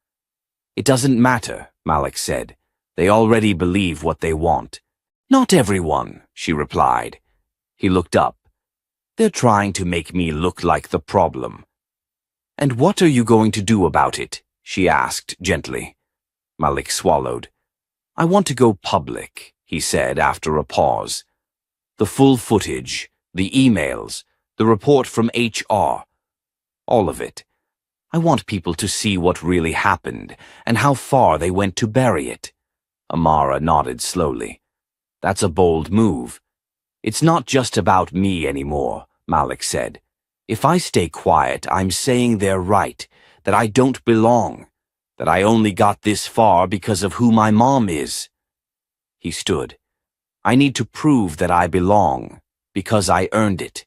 "It doesn't matter," Malik said. "They already believe what they want." "Not everyone," she replied. He looked up. "They're trying to make me look like the problem." "And what are you going to do about it?" she asked gently. Malik swallowed. "I want to go public," he said after a pause. "The full footage, the emails, the report from HR, all of it. I want people to see what really happened and how far they went to bury it." Amara nodded slowly. "That's a bold move." "It's not just about me anymore," Malik said. "If I stay quiet, I'm saying they're right, that I don't belong, that I only got this far because of who my mom is." He stood. "I need to prove that I belong, because I earned it."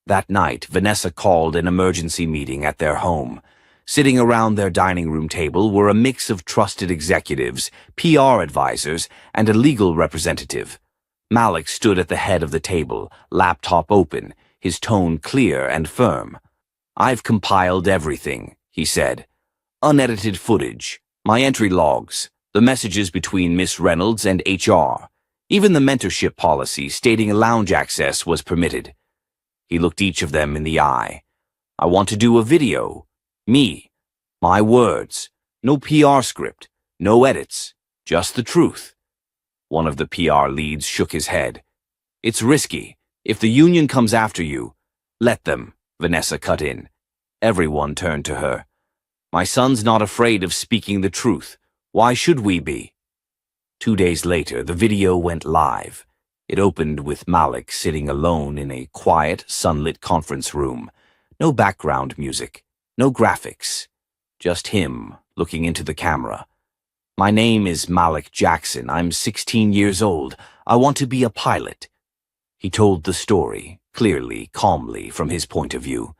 That night, Vanessa called an emergency meeting at their home. Sitting around their dining room table were a mix of trusted executives, PR advisors, and a legal representative. Malik stood at the head of the table, laptop open, his tone clear and firm. "I've compiled everything," he said. "Unedited footage, my entry logs, the messages between Miss Reynolds and HR, even the mentorship policy stating lounge access was permitted." He looked each of them in the eye. I want to do a video. Me. My words. No PR script. No edits. Just the truth. One of the PR leads shook his head. It's risky. If the union comes after you, let them, Vanessa cut in. Everyone turned to her. My son's not afraid of speaking the truth. Why should we be? 2 days later, the video went live. It opened with Malik sitting alone in a quiet, sunlit conference room. No background music, no graphics. Just him looking into the camera. My name is Malik Jackson. I'm 16 years old. I want to be a pilot. He told the story, clearly, calmly, from his point of view.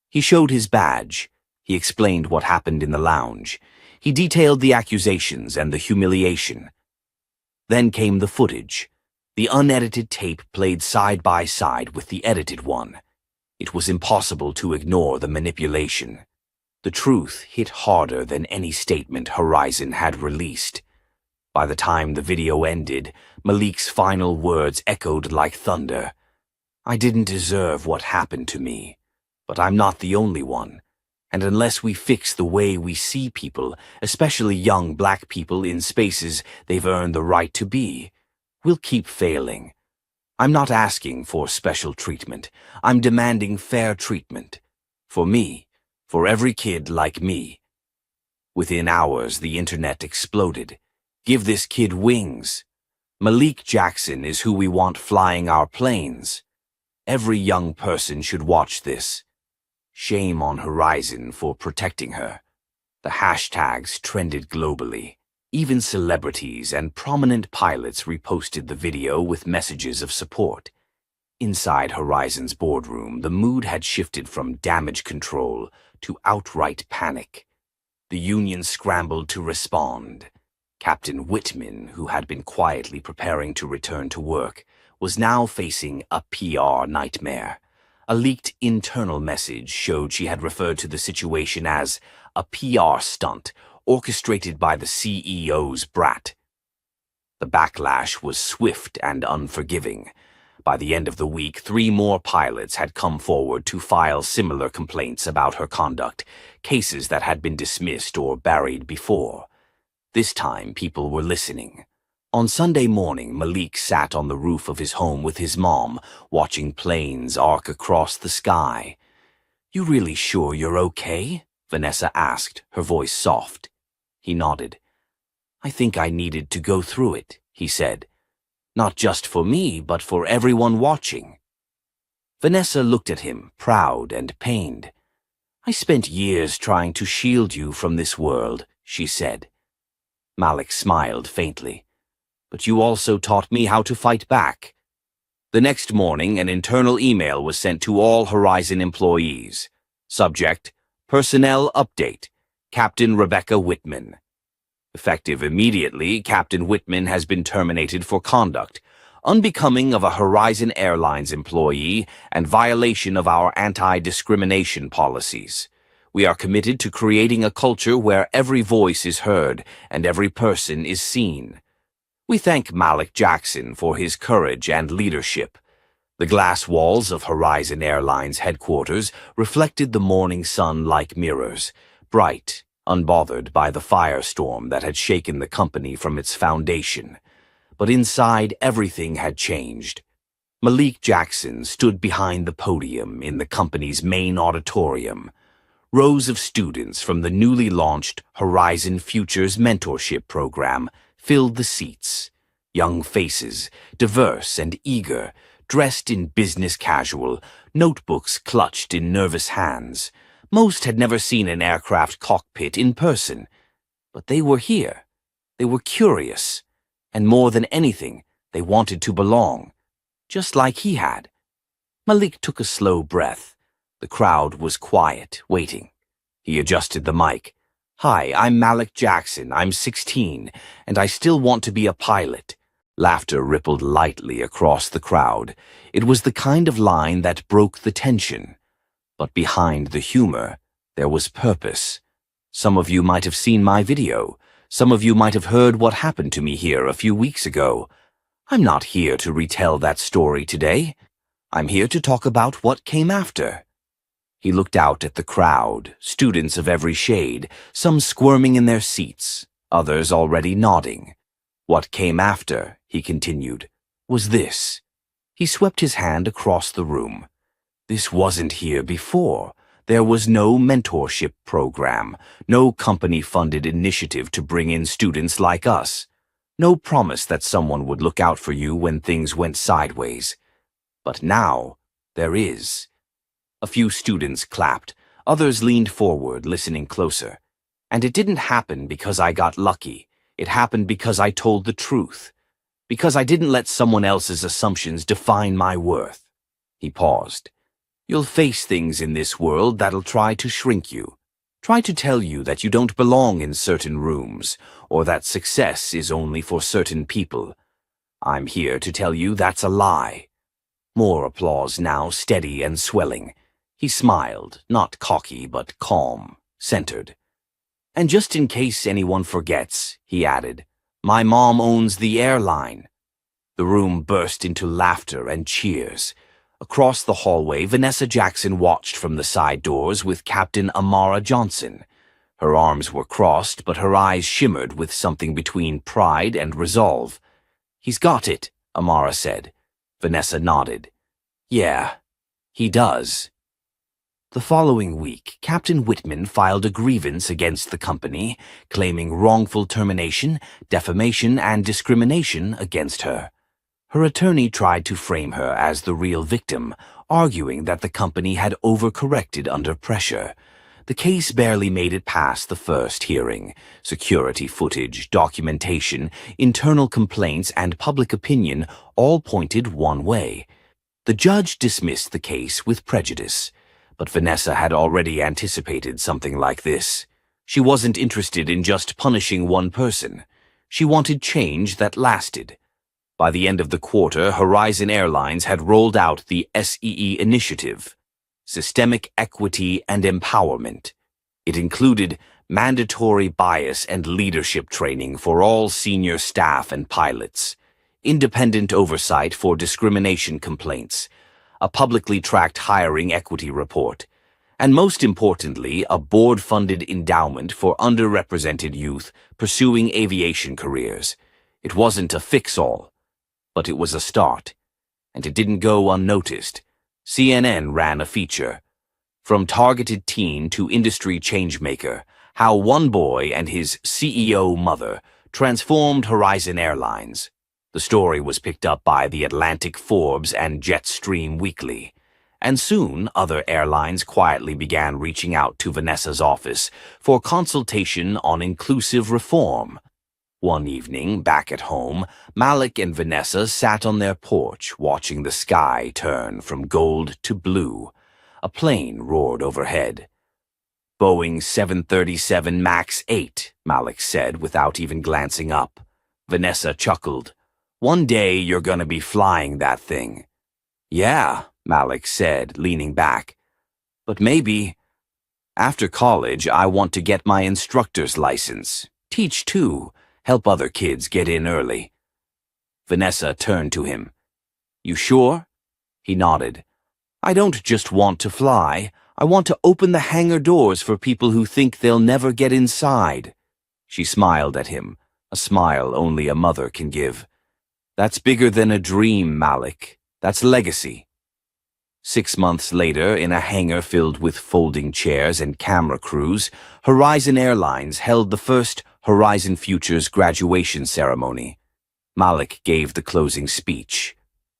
He showed his badge. He explained what happened in the lounge. He detailed the accusations and the humiliation. Then came the footage. The unedited tape played side by side with the edited one. It was impossible to ignore the manipulation. The truth hit harder than any statement Horizon had released. By the time the video ended, Malik's final words echoed like thunder. I didn't deserve what happened to me, but I'm not the only one. And unless we fix the way we see people, especially young black people in spaces they've earned the right to be, we'll keep failing. I'm not asking for special treatment. I'm demanding fair treatment. For me, for every kid like me. Within hours, the internet exploded. Give this kid wings. Malik Jackson is who we want flying our planes. Every young person should watch this. Shame on Horizon for protecting her. The hashtags trended globally. Even celebrities and prominent pilots reposted the video with messages of support. Inside Horizon's boardroom, the mood had shifted from damage control to outright panic. The union scrambled to respond. Captain Whitman, who had been quietly preparing to return to work, was now facing a PR nightmare. A leaked internal message showed she had referred to the situation as a PR stunt orchestrated by the CEO's brat. The backlash was swift and unforgiving. By the end of the week, 3 more pilots had come forward to file similar complaints about her conduct, cases that had been dismissed or buried before. This time, people were listening. On Sunday morning, Malik sat on the roof of his home with his mom, watching planes arc across the sky. You really sure you're okay? Vanessa asked, her voice soft. He nodded. I think I needed to go through it, he said. Not just for me, but for everyone watching. Vanessa looked at him, proud and pained. I spent years trying to shield you from this world, she said. Malik smiled faintly. But you also taught me how to fight back. The next morning, an internal email was sent to all Horizon employees. Subject, Personnel Update, Captain Rebecca Whitman. Effective immediately, Captain Whitman has been terminated for conduct, unbecoming of a Horizon Airlines employee and violation of our anti-discrimination policies. We are committed to creating a culture where every voice is heard and every person is seen. We thank Malik Jackson for his courage and leadership. The glass walls of Horizon Airlines headquarters reflected the morning sun like mirrors, bright, unbothered by the firestorm that had shaken the company from its foundation. But inside, everything had changed. Malik Jackson stood behind the podium in the company's main auditorium. Rows of students from the newly launched Horizon Futures Mentorship Program filled the seats. Young faces, diverse and eager, dressed in business casual, notebooks clutched in nervous hands. Most had never seen an aircraft cockpit in person. But they were here. They were curious. And more than anything, they wanted to belong. Just like he had. Malik took a slow breath. The crowd was quiet, waiting. He adjusted the mic. Hi, I'm Malik Jackson. I'm 16, and I still want to be a pilot. Laughter rippled lightly across the crowd. It was the kind of line that broke the tension. But behind the humor, there was purpose. Some of you might have seen my video. Some of you might have heard what happened to me here a few weeks ago. I'm not here to retell that story today. I'm here to talk about what came after. He looked out at the crowd, students of every shade, some squirming in their seats, others already nodding. What came after, he continued, was this. He swept his hand across the room. This wasn't here before. There was no mentorship program, no company-funded initiative to bring in students like us, no promise that someone would look out for you when things went sideways. But now, there is. A few students clapped, others leaned forward, listening closer. And it didn't happen because I got lucky. It happened because I told the truth. Because I didn't let someone else's assumptions define my worth. He paused. You'll face things in this world that'll try to shrink you. Try to tell you that you don't belong in certain rooms, or that success is only for certain people. I'm here to tell you that's a lie. More applause now, steady and swelling. He smiled, not cocky but calm, centered. And just in case anyone forgets, he added, my mom owns the airline. The room burst into laughter and cheers. Across the hallway, Vanessa Jackson watched from the side doors with Captain Amara Johnson. Her arms were crossed, but her eyes shimmered with something between pride and resolve. He's got it, Amara said. Vanessa nodded. Yeah, he does. The following week, Captain Whitman filed a grievance against the company, claiming wrongful termination, defamation, and discrimination against her. Her attorney tried to frame her as the real victim, arguing that the company had overcorrected under pressure. The case barely made it past the first hearing. Security footage, documentation, internal complaints, and public opinion all pointed one way. The judge dismissed the case with prejudice. But Vanessa had already anticipated something like this. She wasn't interested in just punishing one person. She wanted change that lasted. By the end of the quarter, Horizon Airlines had rolled out the SEE initiative, Systemic Equity and Empowerment. It included mandatory bias and leadership training for all senior staff and pilots, independent oversight for discrimination complaints, a publicly tracked hiring equity report, and most importantly, a board-funded endowment for underrepresented youth pursuing aviation careers. It wasn't a fix-all, but it was a start, and it didn't go unnoticed. CNN ran a feature, From Targeted Teen to Industry Changemaker, How One Boy and His CEO Mother Transformed Horizon Airlines. The story was picked up by The Atlantic, Forbes, and Jetstream Weekly. And soon, other airlines quietly began reaching out to Vanessa's office for consultation on inclusive reform. One evening, back at home, Malik and Vanessa sat on their porch watching the sky turn from gold to blue. A plane roared overhead. Boeing 737 MAX 8, Malik said without even glancing up. Vanessa chuckled. One day you're gonna be flying that thing. Yeah, Malik said, leaning back. But maybe. After college, I want to get my instructor's license. Teach too. Help other kids get in early. Vanessa turned to him. You sure? He nodded. I don't just want to fly. I want to open the hangar doors for people who think they'll never get inside. She smiled at him, a smile only a mother can give. That's bigger than a dream, Malik. That's legacy. 6 months later, in a hangar filled with folding chairs and camera crews, Horizon Airlines held the first Horizon Futures graduation ceremony. Malik gave the closing speech.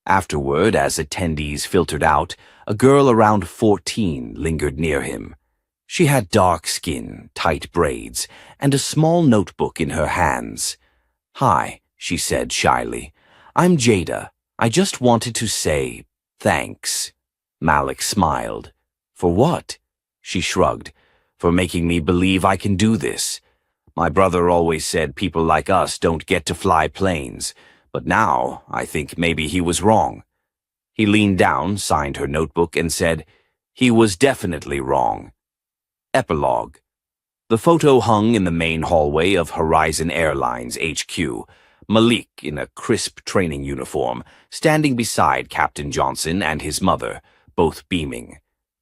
Afterward, as attendees filtered out, a girl around 14 lingered near him. She had dark skin, tight braids, and a small notebook in her hands. Hi, she said shyly. I'm Jada. I just wanted to say thanks. Malik smiled. For what? She shrugged. For making me believe I can do this. My brother always said people like us don't get to fly planes, but now I think maybe he was wrong. He leaned down, signed her notebook, and said, he was definitely wrong. Epilogue. The photo hung in the main hallway of Horizon Airlines HQ. Malik, in a crisp training uniform, standing beside Captain Johnson and his mother, both beaming.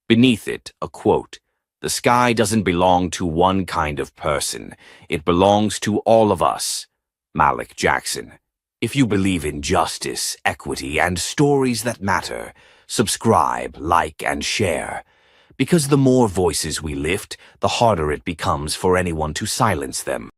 Beneath it, a quote, "The sky doesn't belong to one kind of person. It belongs to all of us." Malik Jackson. If you believe in justice, equity, and stories that matter, subscribe, like, and share. Because the more voices we lift, the harder it becomes for anyone to silence them.